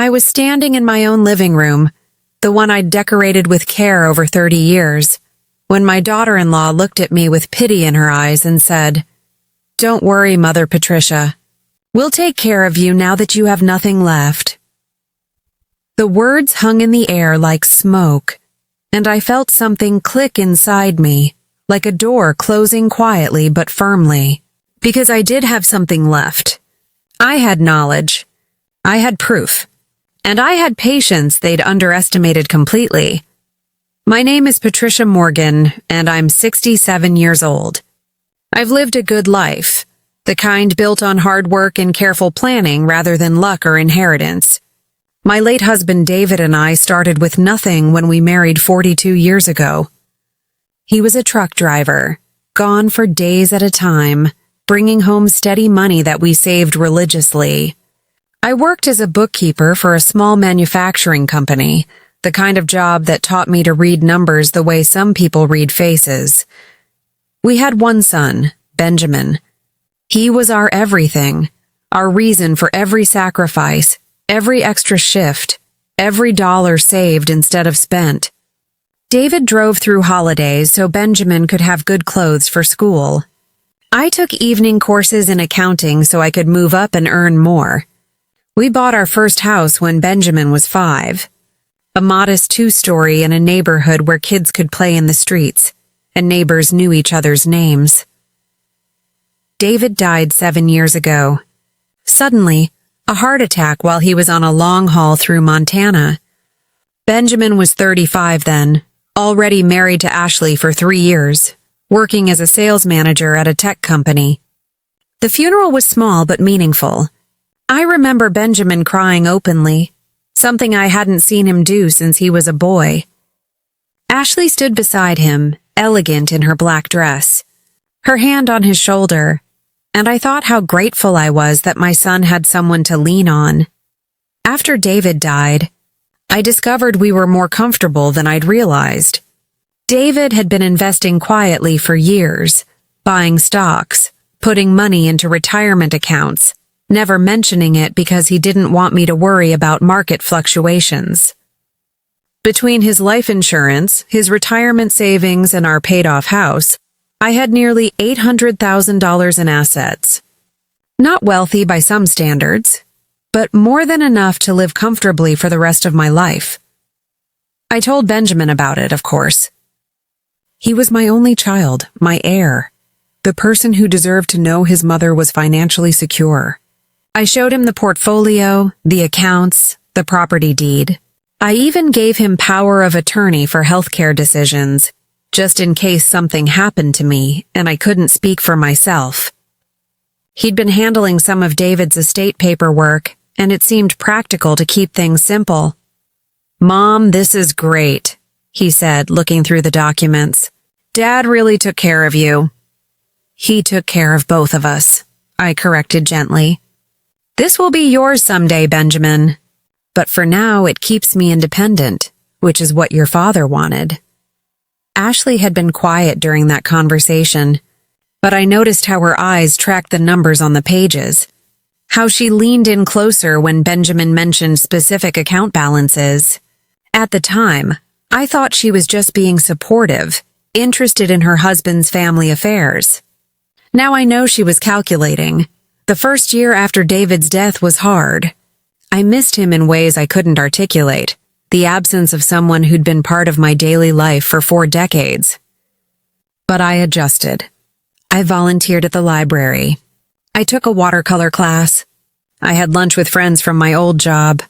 I was standing in my own living room, the one I'd decorated with care over 30 years, when my daughter-in-law looked at me with pity in her eyes and said, "Don't worry, Mother Patricia. We'll take care of you now that you have nothing left." The words hung in the air like smoke, and I felt something click inside me, like a door closing quietly but firmly, because I did have something left. I had knowledge. I had proof. And I had patience they'd underestimated completely. My name is Patricia Morgan, and I'm 67 years old. I've lived a good life, the kind built on hard work and careful planning rather than luck or inheritance. My late husband David and I started with nothing when we married 42 years ago. He was a truck driver, gone for days at a time, bringing home steady money that we saved religiously. I worked as a bookkeeper for a small manufacturing company, the kind of job that taught me to read numbers the way some people read faces. We had one son, Benjamin. He was our everything, our reason for every sacrifice, every extra shift, every dollar saved instead of spent. David drove through holidays so Benjamin could have good clothes for school. I took evening courses in accounting so I could move up and earn more. We bought our first house when Benjamin was 5. A modest 2-story in a neighborhood where kids could play in the streets, and neighbors knew each other's names. David died 7 years ago. Suddenly, a heart attack while he was on a long haul through Montana. Benjamin was 35 then, already married to Ashley for 3 years, working as a sales manager at a tech company. The funeral was small but meaningful. I remember Benjamin crying openly, something I hadn't seen him do since he was a boy. Ashley stood beside him, elegant in her black dress, her hand on his shoulder, and I thought how grateful I was that my son had someone to lean on. After David died, I discovered we were more comfortable than I'd realized. David had been investing quietly for years, buying stocks, putting money into retirement accounts, never mentioning it because he didn't want me to worry about market fluctuations. Between his life insurance, his retirement savings, and our paid-off house, I had nearly $800,000 in assets. Not wealthy by some standards, but more than enough to live comfortably for the rest of my life. I told Benjamin about it, of course. He was my only child, my heir, the person who deserved to know his mother was financially secure. I showed him the portfolio, the accounts, the property deed. I even gave him power of attorney for healthcare decisions, just in case something happened to me and I couldn't speak for myself. He'd been handling some of David's estate paperwork, and it seemed practical to keep things simple. "Mom, this is great," he said, looking through the documents. "Dad really took care of you." "He took care of both of us," I corrected gently. "This will be yours someday, Benjamin. But for now, it keeps me independent, which is what your father wanted." Ashley had been quiet during that conversation, but I noticed how her eyes tracked the numbers on the pages, how she leaned in closer when Benjamin mentioned specific account balances. At the time, I thought she was just being supportive, interested in her husband's family affairs. Now I know she was calculating. The first year after David's death was hard. I missed him in ways I couldn't articulate, the absence of someone who'd been part of my daily life for 4 decades. But I adjusted. I volunteered at the library. I took a watercolor class. I had lunch with friends from my old job.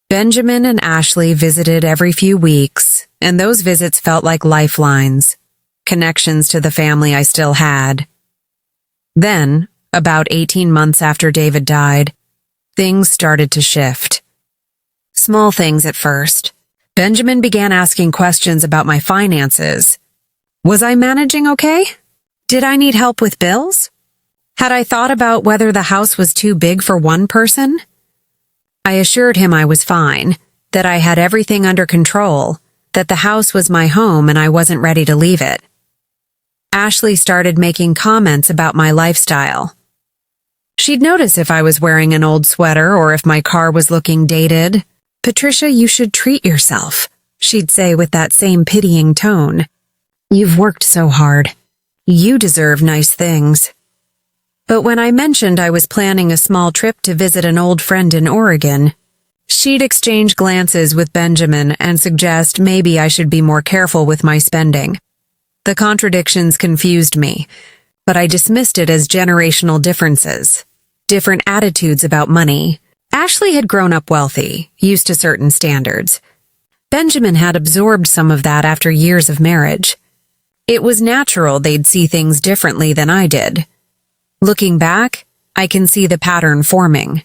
Benjamin and Ashley visited every few weeks, and those visits felt like lifelines, connections to the family I still had. Then, about 18 months after David died, things started to shift. Small things at first. Benjamin began asking questions about my finances. Was I managing okay? Did I need help with bills? Had I thought about whether the house was too big for one person? I assured him I was fine, that I had everything under control, that the house was my home and I wasn't ready to leave it. Ashley started making comments about my lifestyle. She'd notice if I was wearing an old sweater or if my car was looking dated, "Patricia, you should treat yourself," she'd say with that same pitying tone. "You've worked so hard. You deserve nice things." But when I mentioned I was planning a small trip to visit an old friend in Oregon, she'd exchange glances with Benjamin and suggest maybe I should be more careful with my spending. The contradictions confused me, but I dismissed it as generational differences, different attitudes about money. Ashley had grown up wealthy, used to certain standards. Benjamin had absorbed some of that after years of marriage. It was natural they'd see things differently than I did. Looking back, I can see the pattern forming.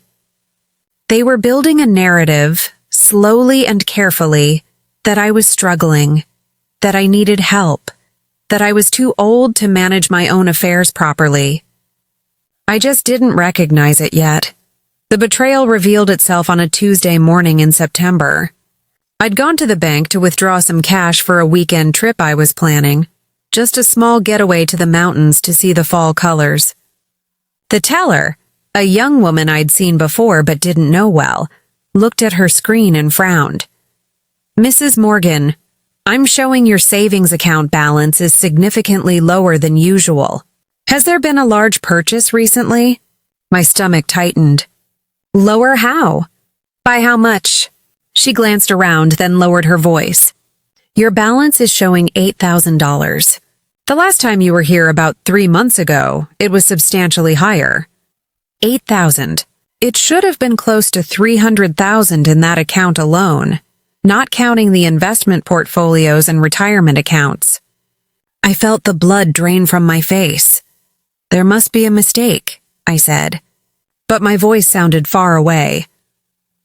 They were building a narrative, slowly and carefully, that I was struggling, that I needed help, that I was too old to manage my own affairs properly. I just didn't recognize it yet. The betrayal revealed itself on a Tuesday morning in September. I'd gone to the bank to withdraw some cash for a weekend trip I was planning, just a small getaway to the mountains to see the fall colors. The teller, a young woman I'd seen before but didn't know well, looked at her screen and frowned. "Mrs. Morgan, I'm showing your savings account balance is significantly lower than usual. Has there been a large purchase recently?" My stomach tightened. "Lower how? By how much?" She glanced around, then lowered her voice. "Your balance is showing $8,000. The last time you were here about 3 months ago, it was substantially higher. 8,000. It should have been close to 300,000 in that account alone, not counting the investment portfolios and retirement accounts." I felt the blood drain from my face. "There must be a mistake," I said. But my voice sounded far away.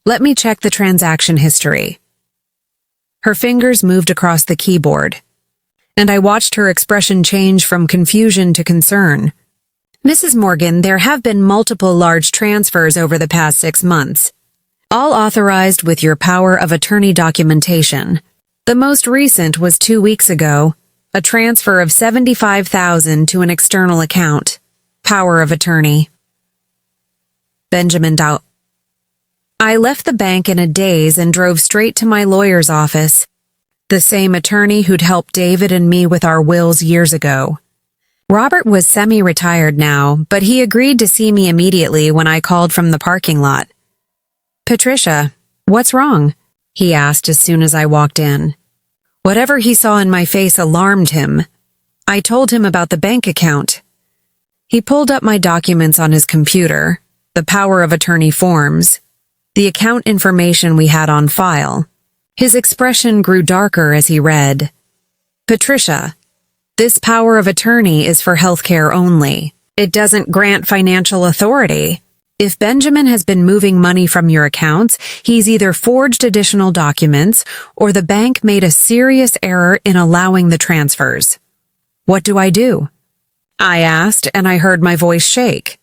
"Let me check the transaction history." Her fingers moved across the keyboard, and I watched her expression change from confusion to concern. "Mrs. Morgan, there have been multiple large transfers over the past 6 months, all authorized with your power of attorney documentation. The most recent was 2 weeks ago, a transfer of $75,000 to an external account. Power of attorney." Benjamin Dow. I left the bank in a daze and drove straight to my lawyer's office, the same attorney who'd helped David and me with our wills years ago. Robert was semi-retired now, but he agreed to see me immediately when I called from the parking lot. "Patricia, what's wrong?" he asked as soon as I walked in. Whatever he saw in my face alarmed him. I told him about the bank account. He pulled up my documents on his computer, the power of attorney forms, the account information we had on file. His expression grew darker as he read. "Patricia, this power of attorney is for healthcare only. It doesn't grant financial authority. If Benjamin has been moving money from your accounts, he's either forged additional documents or the bank made a serious error in allowing the transfers. What do I do?" I asked, and I heard my voice shake.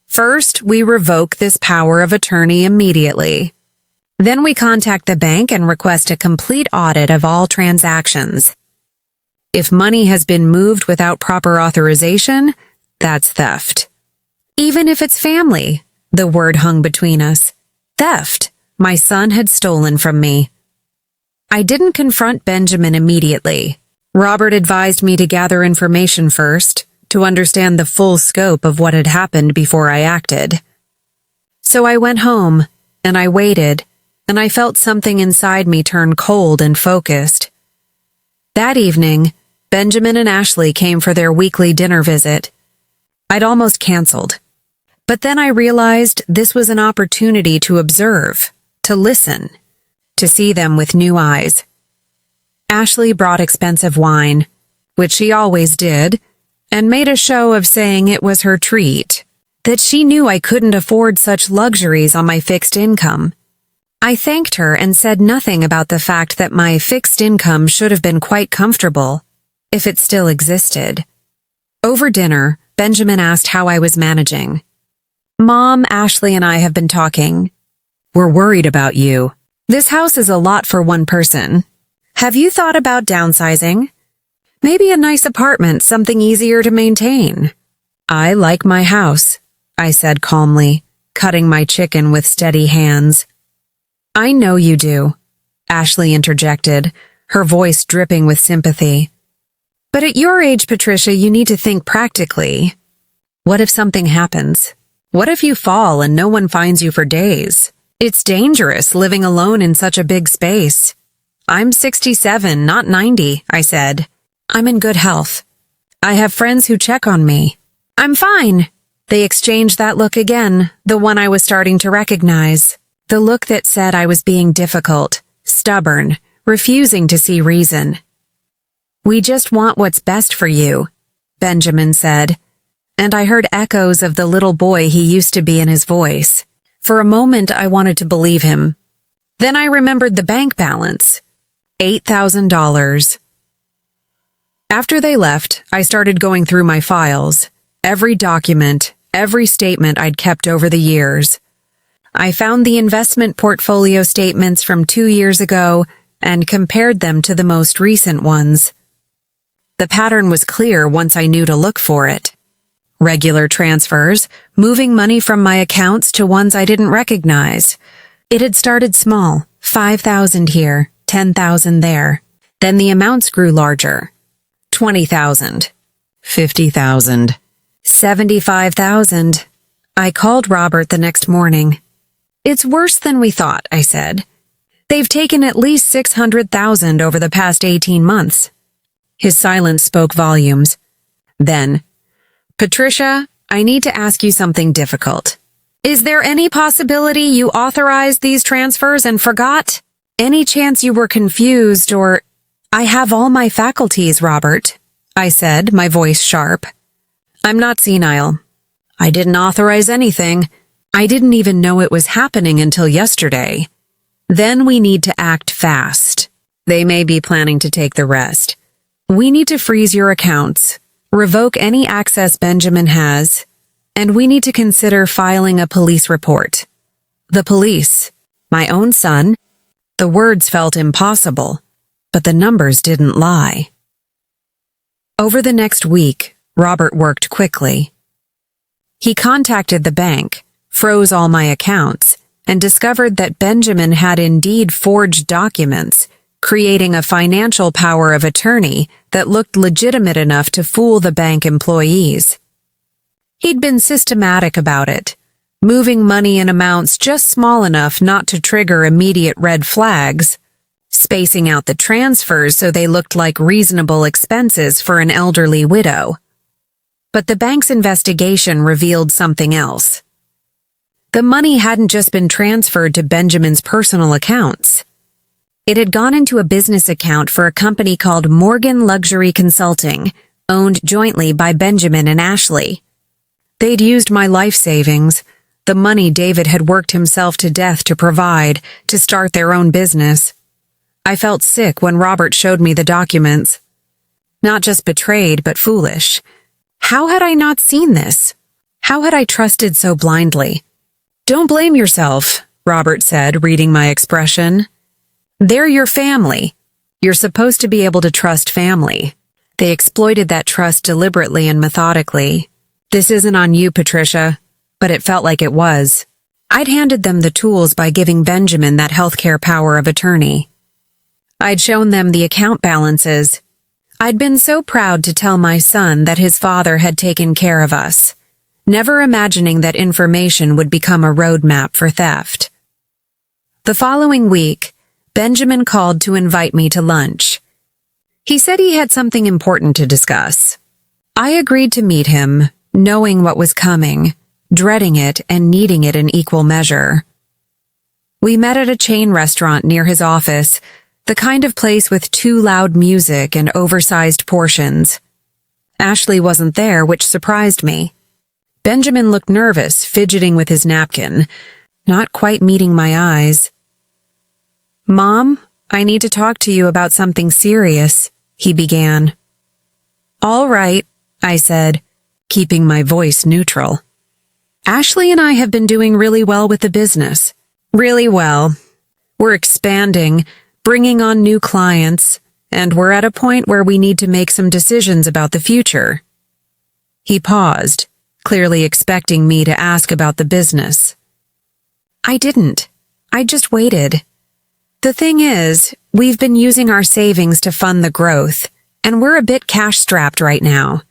"First, we revoke this power of attorney immediately. Then we contact the bank and request a complete audit of all transactions. If money has been moved without proper authorization, that's theft. Even if it's family," the word hung between us. Theft. My son had stolen from me. I didn't confront Benjamin immediately. Robert advised me to gather information first, to understand the full scope of what had happened before I acted. So I went home, and I waited, and I felt something inside me turn cold and focused. That evening, Benjamin and Ashley came for their weekly dinner visit. I'd almost canceled. But then I realized this was an opportunity to observe, to listen, to see them with new eyes. Ashley brought expensive wine, which she always did, and made a show of saying it was her treat, that she knew I couldn't afford such luxuries on my fixed income. I thanked her and said nothing about the fact that my fixed income should have been quite comfortable, if it still existed. Over dinner, Benjamin asked how I was managing. "Mom, Ashley and I have been talking. We're worried about you. This house is a lot for one person. Have you thought about downsizing? Maybe a nice apartment, something easier to maintain." "I like my house," I said calmly, cutting my chicken with steady hands. I know you do, Ashley interjected, her voice dripping with sympathy. But at your age, Patricia, you need to think practically. What if something happens? What if you fall and no one finds you for days? It's dangerous living alone in such a big space. I'm 67, not 90, I said. I'm in good health. I have friends who check on me. I'm fine. They exchanged that look again, the one I was starting to recognize. The look that said I was being difficult, stubborn, refusing to see reason. We just want what's best for you, Benjamin said, and I heard echoes of the little boy he used to be in his voice. For a moment, I wanted to believe him. Then I remembered the bank balance. $8,000. After they left, I started going through my files, every document, every statement I'd kept over the years. I found the investment portfolio statements from 2 years ago and compared them to the most recent ones. The pattern was clear once I knew to look for it. Regular transfers, moving money from my accounts to ones I didn't recognize. It had started small, 5,000 here, 10,000 there. Then the amounts grew larger. 20,000, 50,000, 75,000. I called Robert the next morning. It's worse than we thought, I said. They've taken at least 600,000 over the past 18 months. His silence spoke volumes. Then, Patricia, I need to ask you something difficult. Is there any possibility you authorized these transfers and forgot? Any chance you were confused or... I have all my faculties, Robert, I said, my voice sharp. I'm not senile. I didn't authorize anything. I didn't even know it was happening until yesterday. Then we need to act fast. They may be planning to take the rest. We need to freeze your accounts, revoke any access Benjamin has, and we need to consider filing a police report. The police, my own son. The words felt impossible, but the numbers didn't lie. Over the next week, Robert worked quickly. He contacted the bank, froze all my accounts, and discovered that Benjamin had indeed forged documents, creating a financial power of attorney that looked legitimate enough to fool the bank employees. He'd been systematic about it, moving money in amounts just small enough not to trigger immediate red flags, spacing out the transfers so they looked like reasonable expenses for an elderly widow. But the bank's investigation revealed something else. The money hadn't just been transferred to Benjamin's personal accounts. It had gone into a business account for a company called Morgan Luxury Consulting, owned jointly by Benjamin and Ashley. They'd used my life savings, the money David had worked himself to death to provide, to start their own business. I felt sick when Robert showed me the documents. Not just betrayed, but foolish. How had I not seen this? How had I trusted so blindly? Don't blame yourself, Robert said, reading my expression. They're your family. You're supposed to be able to trust family. They exploited that trust deliberately and methodically. This isn't on you, Patricia, but it felt like it was. I'd handed them the tools by giving Benjamin that healthcare power of attorney. I'd shown them the account balances. I'd been so proud to tell my son that his father had taken care of us, never imagining that information would become a roadmap for theft. The following week, Benjamin called to invite me to lunch. He said he had something important to discuss. I agreed to meet him, knowing what was coming, dreading it and needing it in equal measure. We met at a chain restaurant near his office, the kind of place with too loud music and oversized portions. Ashley wasn't there, which surprised me. Benjamin looked nervous, fidgeting with his napkin, not quite meeting my eyes. Mom, I need to talk to you about something serious, he began. All right, I said, keeping my voice neutral. Ashley and I have been doing really well with the business. Really well. We're expanding, bringing on new clients, and we're at a point where we need to make some decisions about the future. He paused, clearly expecting me to ask about the business. I didn't. I just waited. The thing is, we've been using our savings to fund the growth, and we're a bit cash-strapped right now.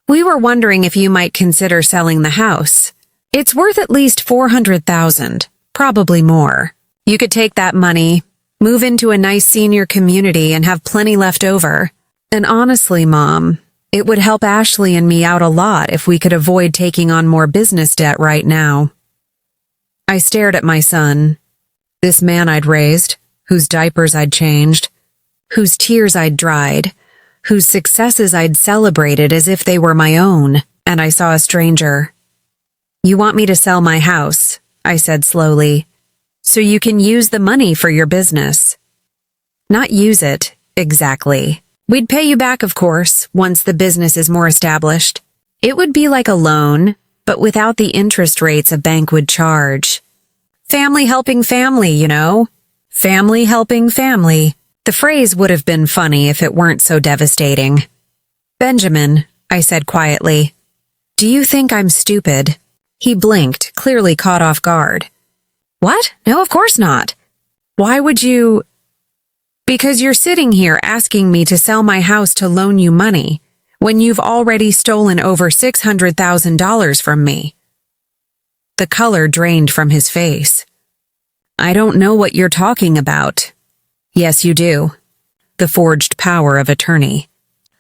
We were wondering if you might consider selling the house. It's worth at least $400,000, probably more. You could take that money, move into a nice senior community, and have plenty left over. And honestly, Mom, it would help Ashley and me out a lot if we could avoid taking on more business debt right now. I stared at my son, this man I'd raised, whose diapers I'd changed, whose tears I'd dried, whose successes I'd celebrated as if they were my own, and I saw a stranger. You want me to sell my house, I said slowly, so you can use the money for your business. Not use it, exactly. We'd pay you back, of course, once the business is more established. It would be like a loan, but without the interest rates a bank would charge. Family helping family, you know? Family helping family. The phrase would have been funny if it weren't so devastating. Benjamin, I said quietly, do you think I'm stupid? He blinked, clearly caught off guard. What? No, of course not. Why would you... Because you're sitting here asking me to sell my house to loan you money when you've already stolen over $600,000 from me. The color drained from his face. I don't know what you're talking about. Yes, you do. The forged power of attorney.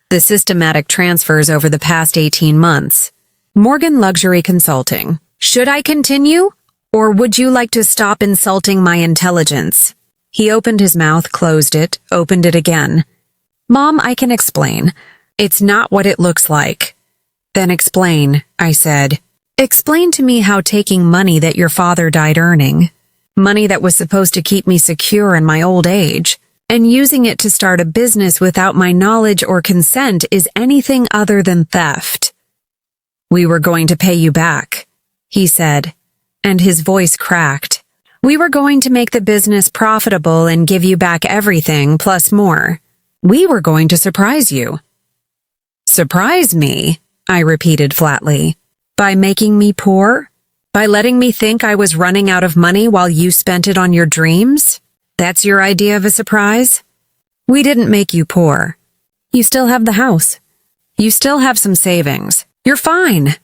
The systematic transfers over the past 18 months. Morgan Luxury Consulting. Should I continue? Or would you like to stop insulting my intelligence? He opened his mouth, closed it, opened it again. Mom, I can explain. It's not what it looks like. Then explain, I said. Explain to me how taking money that your father died earning, money that was supposed to keep me secure in my old age, and using it to start a business without my knowledge or consent is anything other than theft. We were going to pay you back, he said, and his voice cracked. We were going to make the business profitable and give you back everything plus more. We were going to surprise you. Surprise me, I repeated flatly. By making me poor? By letting me think I was running out of money while you spent it on your dreams? That's your idea of a surprise? We didn't make you poor. You still have the house. You still have some savings. You're fine.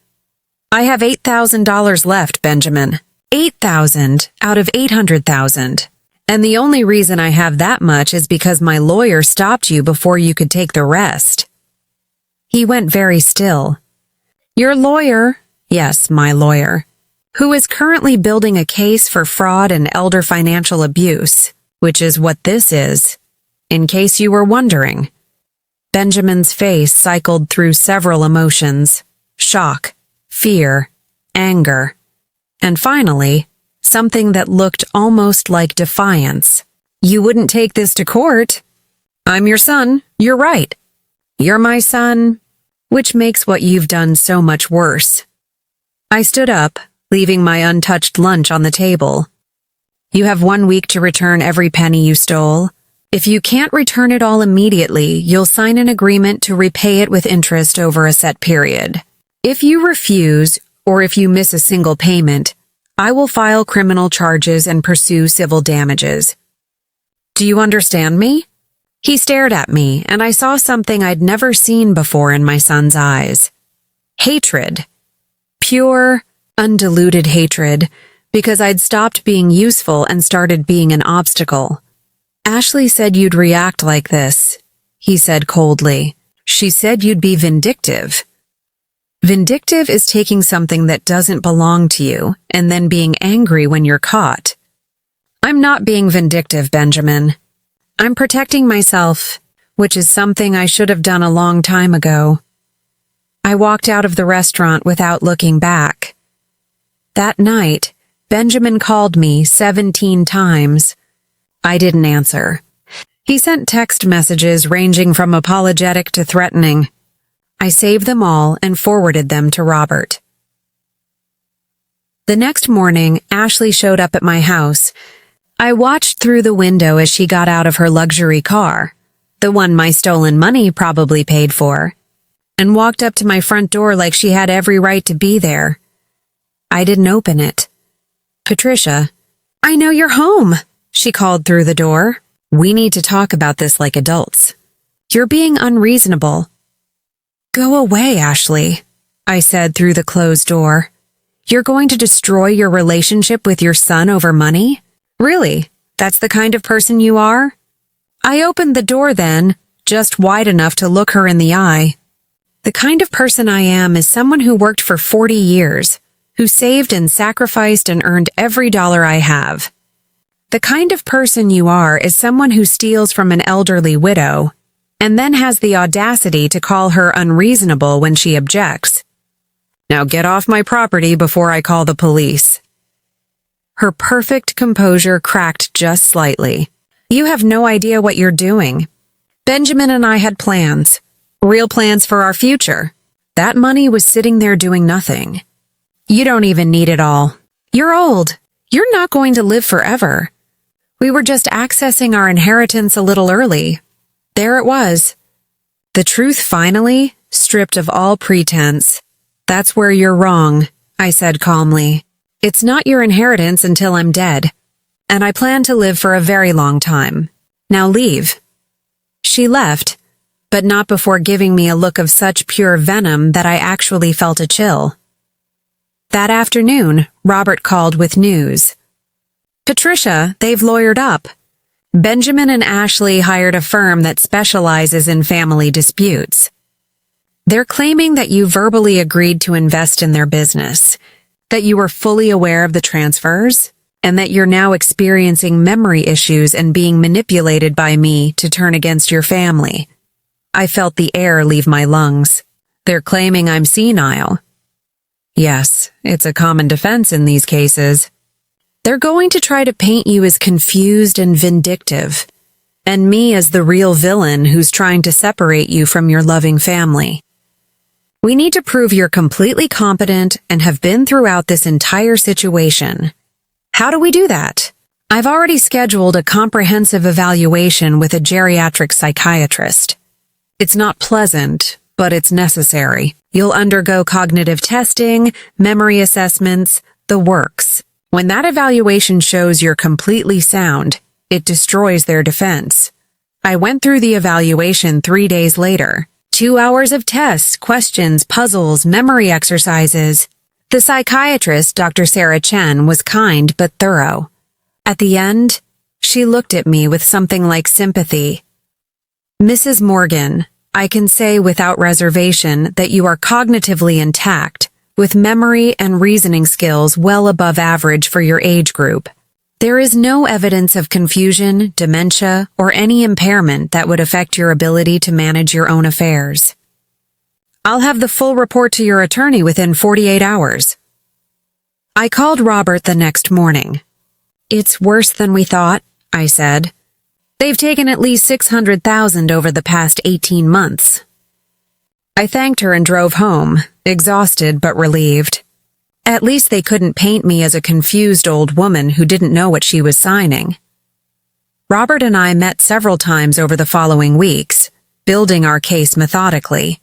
I have $8,000 left, Benjamin. 8,000 out of 800,000. And the only reason I have that much is because my lawyer stopped you before you could take the rest. He went very still. Your lawyer, yes, my lawyer, who is currently building a case for fraud and elder financial abuse, which is what this is, in case you were wondering. Benjamin's face cycled through several emotions: shock, fear, anger, and finally, something that looked almost like defiance. You wouldn't take this to court. I'm your son, you're right. You're my son, which makes what you've done so much worse. I stood up, leaving my untouched lunch on the table. You have 1 week to return every penny you stole. If you can't return it all immediately, you'll sign an agreement to repay it with interest over a set period. If you refuse, or if you miss a single payment, I will file criminal charges and pursue civil damages. Do you understand me? He stared at me, and I saw something I'd never seen before in my son's eyes. Hatred. Pure, undiluted hatred, because I'd stopped being useful and started being an obstacle. Ashley said you'd react like this, he said coldly. She said you'd be vindictive. Vindictive is taking something that doesn't belong to you and then being angry when you're caught. I'm not being vindictive, Benjamin. I'm protecting myself, which is something I should have done a long time ago. I walked out of the restaurant without looking back. That night, Benjamin called me 17 times. I didn't answer. He sent text messages ranging from apologetic to threatening. I saved them all and forwarded them to Robert. The next morning, Ashley showed up at my house. I watched through the window as she got out of her luxury car, the one my stolen money probably paid for, and walked up to my front door like she had every right to be there. I didn't open it. Patricia, I know you're home, she called through the door. "We need to talk about this like adults. You're being unreasonable." "Go away, Ashley," I said through the closed door. "You're going to destroy your relationship with your son over money? Really? That's the kind of person you are?" I opened the door then, just wide enough to look her in the eye. "The kind of person I am is someone who worked for 40 years, who saved and sacrificed and earned every dollar I have. The kind of person you are is someone who steals from an elderly widow and then has the audacity to call her unreasonable when she objects. Now get off my property before I call the police." Her perfect composure cracked just slightly. "You have no idea what you're doing. Benjamin and I had plans, real plans for our future. That money was sitting there doing nothing. You don't even need it all. You're old. You're not going to live forever. We were just accessing our inheritance a little early. There it was. The truth finally, stripped of all pretense. That's where you're wrong," I said calmly. "It's not your inheritance until I'm dead, and I plan to live for a very long time. Now leave." She left, but not before giving me a look of such pure venom that I actually felt a chill. That afternoon, Robert called with news. "Patricia, they've lawyered up. Benjamin and Ashley hired a firm that specializes in family disputes. They're claiming that you verbally agreed to invest in their business, that you were fully aware of the transfers, and that you're now experiencing memory issues and being manipulated by me to turn against your family." I felt the air leave my lungs. "They're claiming I'm senile." "Yes, it's a common defense in these cases. They're going to try to paint you as confused and vindictive, and me as the real villain who's trying to separate you from your loving family. We need to prove you're completely competent and have been throughout this entire situation. How do we do that? I've already scheduled a comprehensive evaluation with a geriatric psychiatrist. It's not pleasant, but it's necessary. You'll undergo cognitive testing, memory assessments, the works. When that evaluation shows you're completely sound, it destroys their defense. I went through the evaluation 3 days later. 2 hours of tests, questions, puzzles, memory exercises. The psychiatrist, Dr. Sarah Chen, was kind but thorough. At the end, she looked at me with something like sympathy. "Mrs. Morgan, I can say without reservation that you are cognitively intact, with memory and reasoning skills well above average for your age group. There is no evidence of confusion, dementia, or any impairment that would affect your ability to manage your own affairs. I'll have the full report to your attorney within 48 hours. I called Robert the next morning. "It's worse than we thought," I said. "They've taken at least $600,000 over the past 18 months. I thanked her and drove home, exhausted but relieved. At least they couldn't paint me as a confused old woman who didn't know what she was signing. Robert and I met several times over the following weeks, building our case methodically.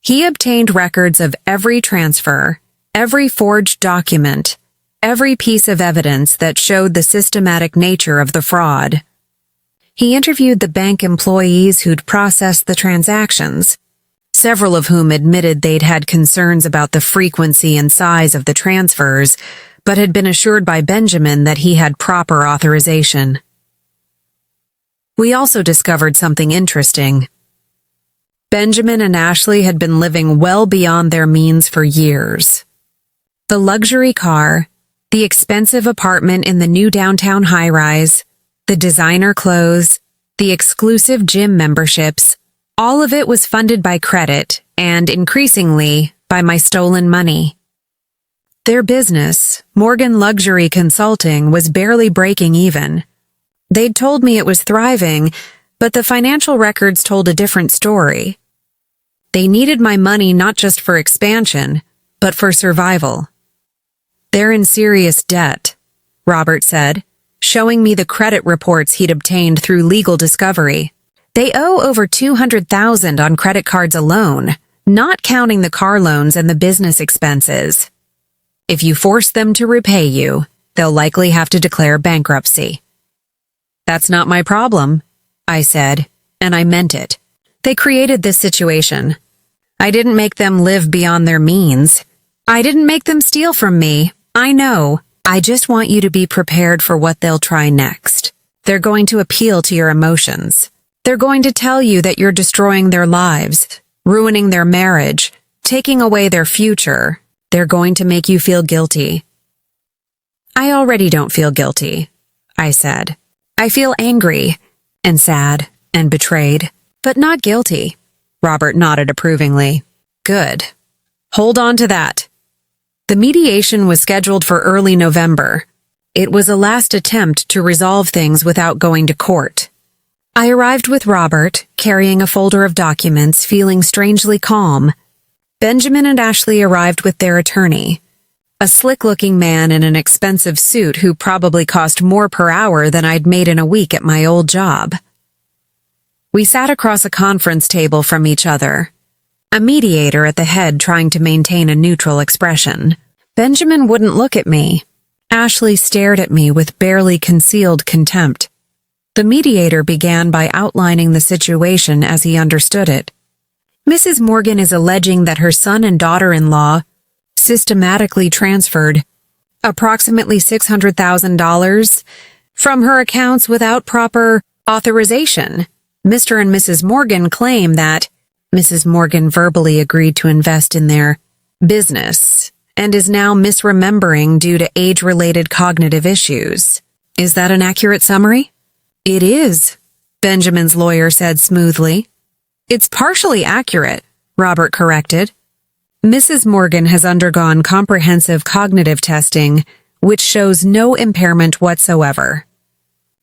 He obtained records of every transfer, every forged document, every piece of evidence that showed the systematic nature of the fraud. He interviewed the bank employees who'd processed the transactions, several of whom admitted they'd had concerns about the frequency and size of the transfers, but had been assured by Benjamin that he had proper authorization. We also discovered something interesting. Benjamin and Ashley had been living well beyond their means for years. The luxury car, the expensive apartment in the new downtown high-rise, the designer clothes, the exclusive gym memberships, all of it was funded by credit and, increasingly, by my stolen money. Their business, Morgan Luxury Consulting, was barely breaking even. They'd told me it was thriving, but the financial records told a different story. They needed my money not just for expansion, but for survival. "They're in serious debt," Robert said, showing me the credit reports he'd obtained through legal discovery. "They owe over $200,000 on credit cards alone, not counting the car loans and the business expenses. If you force them to repay you, they'll likely have to declare bankruptcy." That's not my problem, I said, and I meant it. They created this situation. I didn't make them live beyond their means. I didn't make them steal from me. I know. I just want you to be prepared for what they'll try next. They're going to appeal to your emotions. They're going to tell you that you're destroying their lives, ruining their marriage, taking away their future. They're going to make you feel guilty. I already don't feel guilty, I said. I feel angry and sad and betrayed, but not guilty. Robert nodded approvingly. Good. Hold on to that. The mediation was scheduled for early November. It was a last attempt to resolve things without going to court. I arrived with Robert, carrying a folder of documents, feeling strangely calm. Benjamin and Ashley arrived with their attorney, a slick-looking man in an expensive suit who probably cost more per hour than I'd made in a week at my old job. We sat across a conference table from each other, a mediator at the head trying to maintain a neutral expression. Benjamin wouldn't look at me. Ashley stared at me with barely concealed contempt. The mediator began by outlining the situation as he understood it. Mrs. Morgan is alleging that her son and daughter-in-law systematically transferred approximately $600,000 from her accounts without proper authorization. Mr. and Mrs. Morgan claim that Mrs. Morgan verbally agreed to invest in their business and is now misremembering due to age-related cognitive issues. Is that an accurate summary? It is, Benjamin's lawyer said smoothly. It's partially accurate, Robert corrected. Mrs. Morgan has undergone comprehensive cognitive testing, which shows no impairment whatsoever.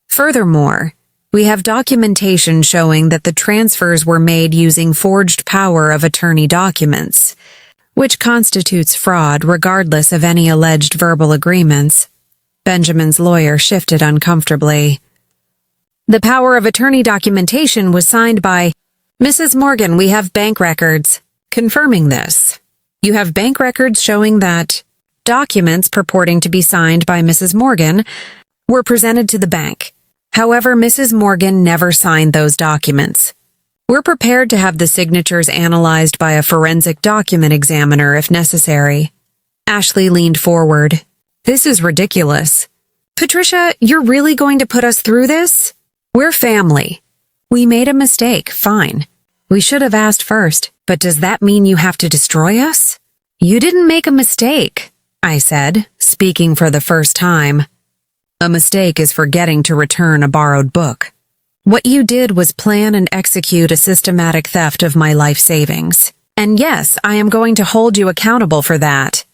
Furthermore, we have documentation showing that the transfers were made using forged power of attorney documents, which constitutes fraud regardless of any alleged verbal agreements. Benjamin's lawyer shifted uncomfortably. The power of attorney documentation was signed by Mrs. Morgan. We have bank records confirming this. You have bank records showing that documents purporting to be signed by Mrs. Morgan were presented to the bank. However, Mrs. Morgan never signed those documents. We're prepared to have the signatures analyzed by a forensic document examiner if necessary. Ashley leaned forward. This is ridiculous. Patricia, you're really going to put us through this? We're family. We made a mistake, fine. We should have asked first, but does that mean you have to destroy us? You didn't make a mistake, I said, speaking for the first time. A mistake is forgetting to return a borrowed book. What you did was plan and execute a systematic theft of my life savings. And yes, I am going to hold you accountable for that.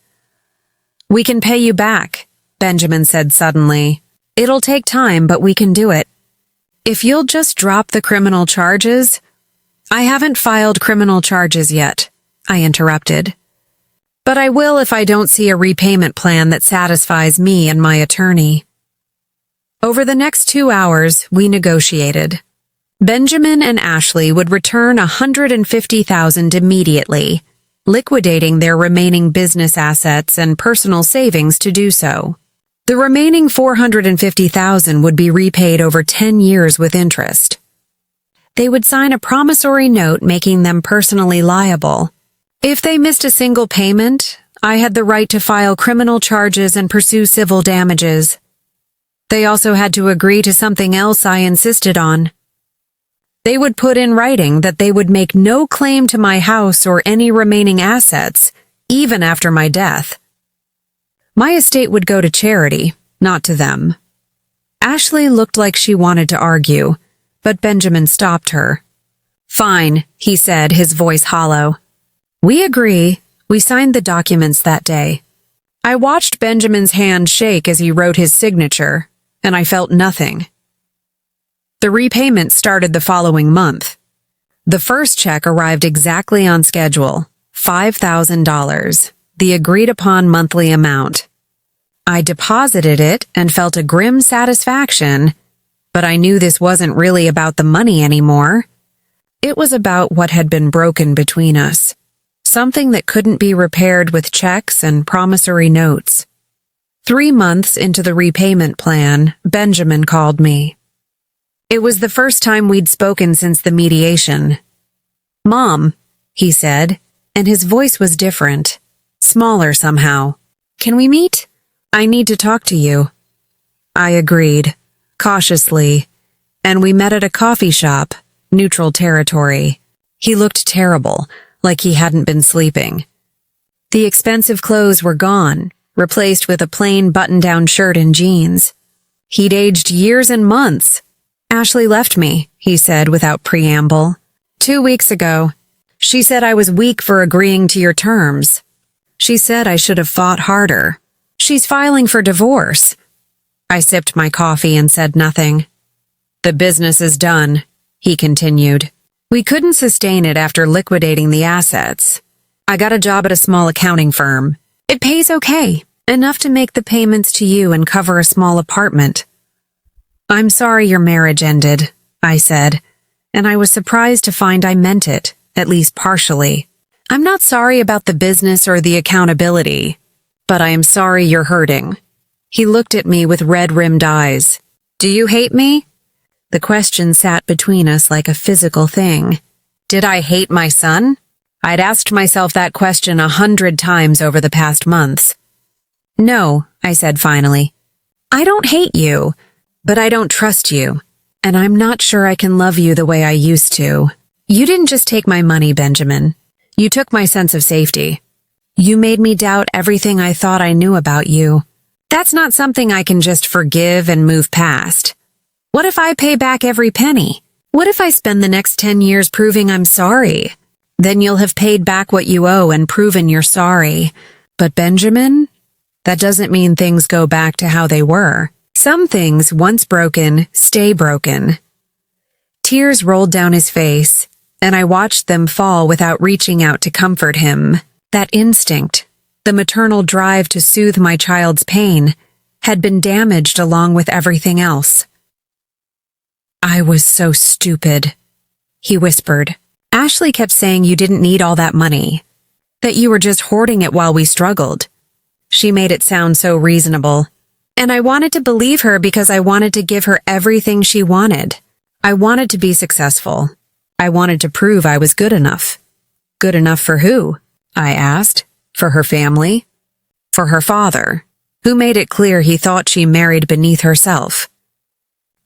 We can pay you back, Benjamin said suddenly. It'll take time, but we can do it. If you'll just drop the criminal charges— I haven't filed criminal charges yet, I interrupted. But I will if I don't see a repayment plan that satisfies me and my attorney. Over the next 2 hours, we negotiated. Benjamin and Ashley would return $150,000 immediately, liquidating their remaining business assets and personal savings to do so. The remaining $450,000 would be repaid over 10 years with interest. They would sign a promissory note making them personally liable. If they missed a single payment, I had the right to file criminal charges and pursue civil damages. They also had to agree to something else I insisted on. They would put in writing that they would make no claim to my house or any remaining assets, even after my death. My estate would go to charity, not to them. Ashley looked like she wanted to argue, but Benjamin stopped her. Fine, he said, his voice hollow. We agree. We signed the documents that day. I watched Benjamin's hand shake as he wrote his signature, and I felt nothing. The repayment started the following month. The first check arrived exactly on schedule, $5,000, the agreed-upon monthly amount. I deposited it and felt a grim satisfaction, but I knew this wasn't really about the money anymore. It was about what had been broken between us, something that couldn't be repaired with checks and promissory notes. 3 months into the repayment plan, Benjamin called me. It was the first time we'd spoken since the mediation. "Mom," he said, and his voice was different, smaller somehow. "Can we meet? I need to talk to you." I agreed, cautiously, and we met at a coffee shop, neutral territory. He looked terrible, like he hadn't been sleeping. The expensive clothes were gone, replaced with a plain button-down shirt and jeans. He'd aged years and months. "Ashley left me," he said without preamble. 2 weeks ago. She said I was weak for agreeing to your terms. She said I should have fought harder. She's filing for divorce." I sipped my coffee and said nothing. "The business is done," he continued. "We couldn't sustain it after liquidating the assets. I got a job at a small accounting firm. It pays okay, enough to make the payments to you and cover a small apartment." "I'm sorry your marriage ended," I said, and I was surprised to find I meant it, at least partially. "I'm not sorry about the business or the accountability, but I am sorry you're hurting." He looked at me with red-rimmed eyes. "Do you hate me?" The question sat between us like a physical thing. Did I hate my son? I'd asked myself that question 100 times over the past months. "No," I said finally. "I don't hate you, but I don't trust you, and I'm not sure I can love you the way I used to. You didn't just take my money, Benjamin. You took my sense of safety. You made me doubt everything I thought I knew about you. That's not something I can just forgive and move past. What if I pay back every penny? What if I spend the next 10 years proving I'm sorry? Then you'll have paid back what you owe and proven you're sorry. But Benjamin, that doesn't mean things go back to how they were. Some things, once broken, stay broken." Tears rolled down his face, and I watched them fall without reaching out to comfort him. That instinct, the maternal drive to soothe my child's pain, had been damaged along with everything else. "I was so stupid," he whispered. "Ashley kept saying you didn't need all that money, that you were just hoarding it while we struggled. She made it sound so reasonable. And I wanted to believe her because I wanted to give her everything she wanted. I wanted to be successful. I wanted to prove I was good enough." "Good enough for who?" I asked. "For her family? For her father, who made it clear he thought she married beneath herself.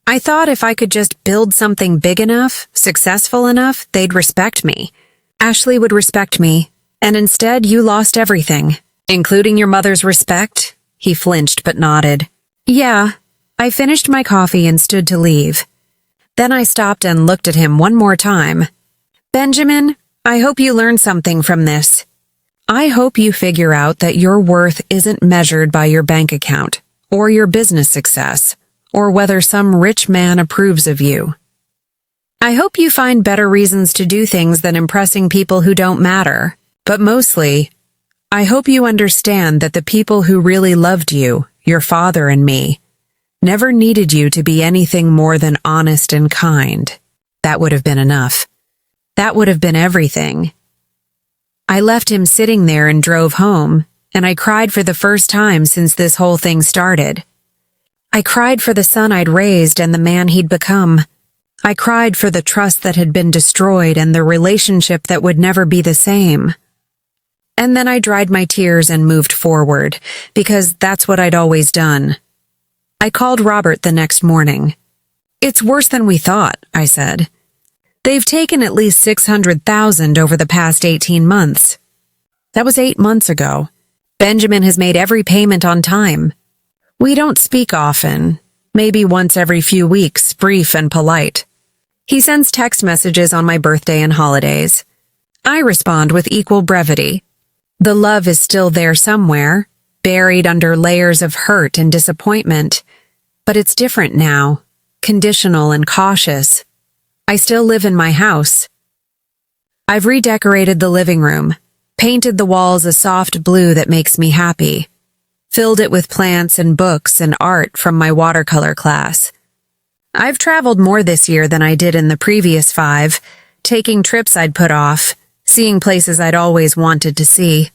I thought if I could just build something big enough, successful enough, they'd respect me. Ashley would respect me, and instead you lost everything, including your mother's respect." He flinched but nodded. "Yeah." I finished my coffee and stood to leave. Then I stopped and looked at him one more time. "Benjamin, I hope you learned something from this. I hope you figure out that your worth isn't measured by your bank account, or your business success, or whether some rich man approves of you. I hope you find better reasons to do things than impressing people who don't matter. But mostly, I hope you understand that the people who really loved you, your father and me, never needed you to be anything more than honest and kind. That would have been enough. That would have been everything." I left him sitting there and drove home, and I cried for the first time since this whole thing started. I cried for the son I'd raised and the man he'd become. I cried for the trust that had been destroyed and the relationship that would never be the same. And then I dried my tears and moved forward, because that's what I'd always done. I called Robert the next morning. "It's worse than we thought," I said. "They've taken at least $600,000 over the past 18 months. That was 8 months ago. Benjamin has made every payment on time. We don't speak often, maybe once every few weeks, brief and polite. He sends text messages on my birthday and holidays. I respond with equal brevity. The love is still there somewhere, buried under layers of hurt and disappointment, but it's different now, conditional and cautious. I still live in my house. I've redecorated the living room, painted the walls a soft blue that makes me happy, filled it with plants and books and art from my watercolor class. I've traveled more this year than I did in the previous 5, taking trips I'd put off, seeing places I'd always wanted to see.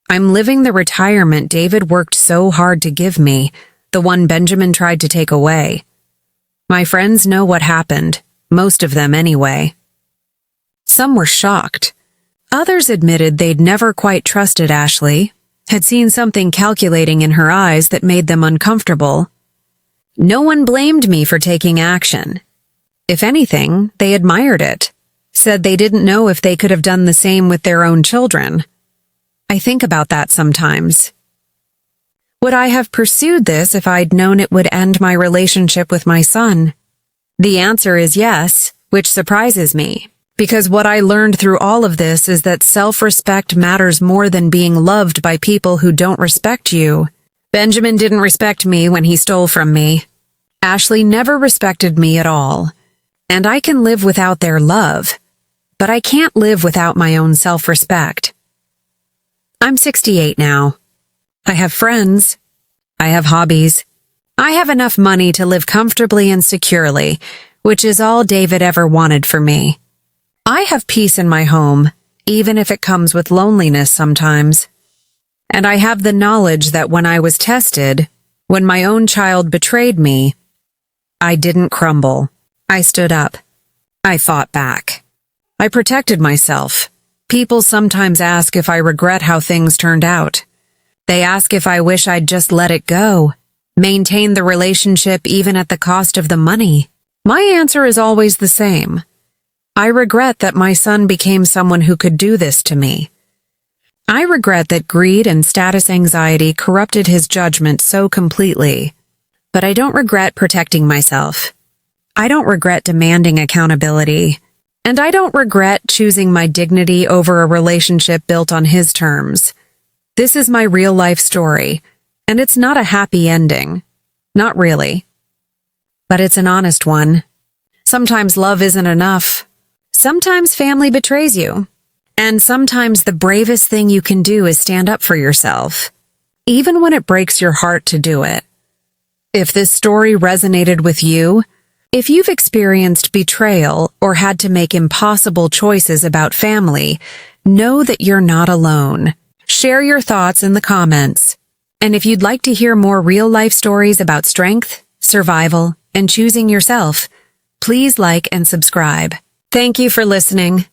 I'm living the retirement David worked so hard to give me, the one Benjamin tried to take away. My friends know what happened, most of them anyway. Some were shocked. Others admitted they'd never quite trusted Ashley, had seen something calculating in her eyes that made them uncomfortable. No one blamed me for taking action. If anything, they admired it, said they didn't know if they could have done the same with their own children. I think about that sometimes. Would I have pursued this if I'd known it would end my relationship with my son? The answer is yes, which surprises me, because what I learned through all of this is that self-respect matters more than being loved by people who don't respect you. Benjamin didn't respect me when he stole from me. Ashley never respected me at all. And I can live without their love, but I can't live without my own self-respect. I'm 68 now. I have friends. I have hobbies. I have enough money to live comfortably and securely, which is all David ever wanted for me. I have peace in my home, even if it comes with loneliness sometimes. And I have the knowledge that when I was tested, when my own child betrayed me, I didn't crumble. I stood up. I fought back. I protected myself. People sometimes ask if I regret how things turned out. They ask if I wish I'd just let it go, maintain the relationship even at the cost of the money. My answer is always the same. I regret that my son became someone who could do this to me. I regret that greed and status anxiety corrupted his judgment so completely. But I don't regret protecting myself. I don't regret demanding accountability. And I don't regret choosing my dignity over a relationship built on his terms. This is my real-life story, and it's not a happy ending. Not really. But it's an honest one. Sometimes love isn't enough. Sometimes family betrays you. And sometimes the bravest thing you can do is stand up for yourself, even when it breaks your heart to do it. If this story resonated with you, if you've experienced betrayal or had to make impossible choices about family, know that you're not alone. Share your thoughts in the comments. And if you'd like to hear more real-life stories about strength, survival, and choosing yourself, please like and subscribe. Thank you for listening.